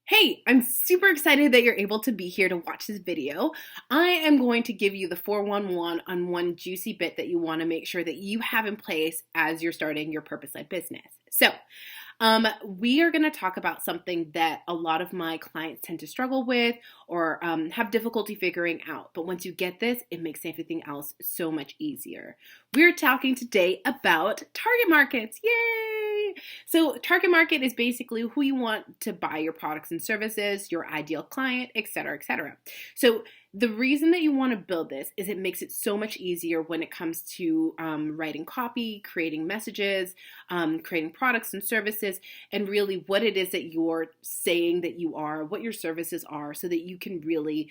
Hey, I'm super excited that you're able to be here to watch this video. I am going to give you the 411 on one juicy bit that you want to make sure that you have in place as you're starting your purpose-led business. We are going to talk about something that a lot of my clients tend to struggle with or have difficulty figuring out. But once you get this, it makes everything else so much easier. We're talking today about target markets. Yay! So target market is basically who you want to buy your products and services, your ideal client, etc., etc. So the reason that you want to build this is it makes it so much easier when it comes to writing copy, creating messages, creating products and services, and really what it is that you're saying that you are, what your services are, so that you can really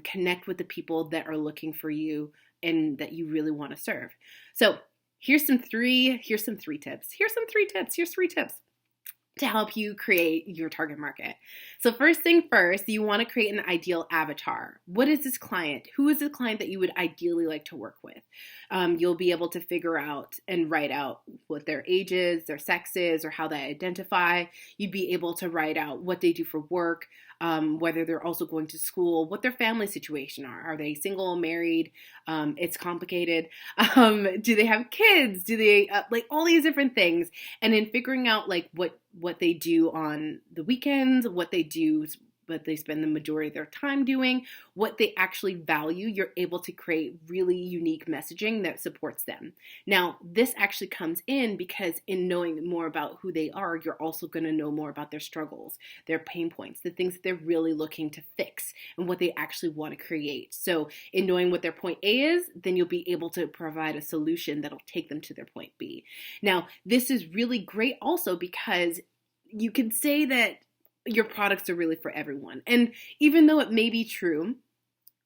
connect with the people that are looking for you and that you really want to serve. So here's three tips to help you create your target market. So first thing first, you want to create an ideal avatar. What is this client? Who is the client that you would ideally like to work with? You'll be able to figure out and write out what their age is, their sex is, or how they identify. You'd be able to write out what they do for work, whether they're also going to school, what their family situation are. Are they single, married? It's complicated. Do they have kids? Do they like all these different things? And in figuring out like what they do on the weekends, what they spend the majority of their time doing, what they actually value, you're able to create really unique messaging that supports them. Now, this actually comes in because in knowing more about who they are, you're also going to know more about their struggles, their pain points, the things that they're really looking to fix, and what they actually want to create. So in knowing what their point A is, then you'll be able to provide a solution that'll take them to their point B. Now, this is really great also because you can say that your products are really for everyone. And even though it may be true,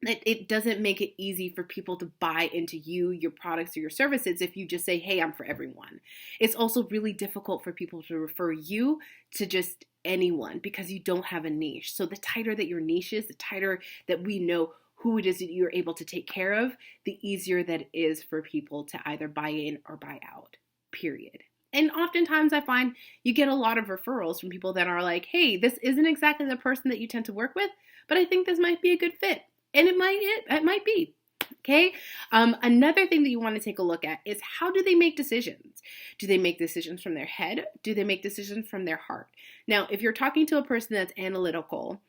that it doesn't make it easy for people to buy into you, your products, or your services if you just say, hey, I'm for everyone. It's also really difficult for people to refer you to just anyone because you don't have a niche. So the tighter that your niche is, the tighter that we know who it is that you're able to take care of, the easier that it is for people to either buy in or buy out, period. And oftentimes I find you get a lot of referrals from people that are like, hey, this isn't exactly the person that you tend to work with, but I think this might be a good fit. And it might be. Okay. Another thing that you want to take a look at is how do they make decisions? Do they make decisions from their head? Do they make decisions from their heart? Now, if you're talking to a person that's analytical,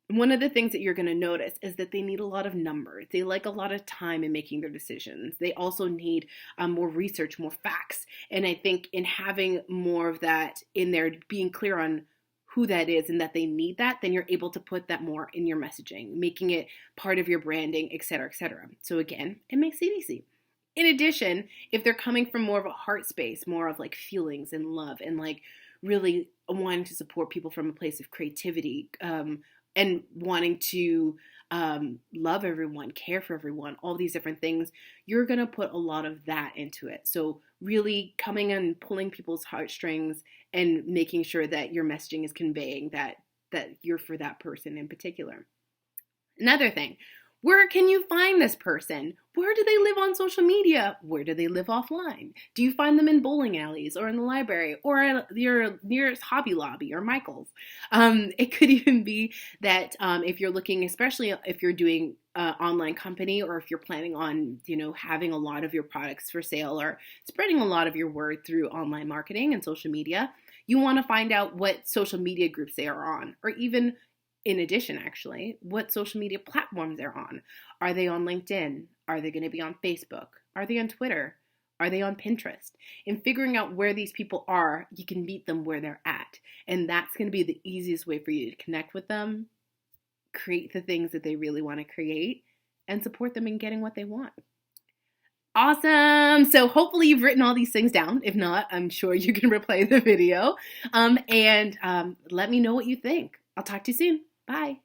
one of the things that you're going to notice is that they need a lot of numbers. They like a lot of time in making their decisions. They also need more research, more facts. And I think in having more of that in there, being clear on who that is and that they need that, then you're able to put that more in your messaging, making it part of your branding, et cetera, et cetera. So again, it makes it easy. In addition, if they're coming from more of a heart space, more of like feelings and love and like really wanting to support people from a place of creativity, and wanting to love everyone, care for everyone, all these different things, you're going to put a lot of that into it. So really coming and pulling people's heartstrings and making sure that your messaging is conveying that you're for that person in particular. Another thing, where can you find this person? Where do they live on social media? Where do they live offline? Do you find them in bowling alleys or in the library or at your nearest Hobby Lobby or Michael's? It could even be that if you're looking, especially if you're doing online company or if you're planning on, having a lot of your products for sale or spreading a lot of your word through online marketing and social media, you want to find out what social media groups they are on, or even in addition, actually, what social media platforms they're on. Are they on LinkedIn? Are they going to be on Facebook? Are they on Twitter? Are they on Pinterest? In figuring out where these people are, you can meet them where they're at. And that's going to be the easiest way for you to connect with them, create the things that they really want to create, and support them in getting what they want. Awesome. So hopefully you've written all these things down. If not, I'm sure you can replay the video and let me know what you think. I'll talk to you soon. Bye.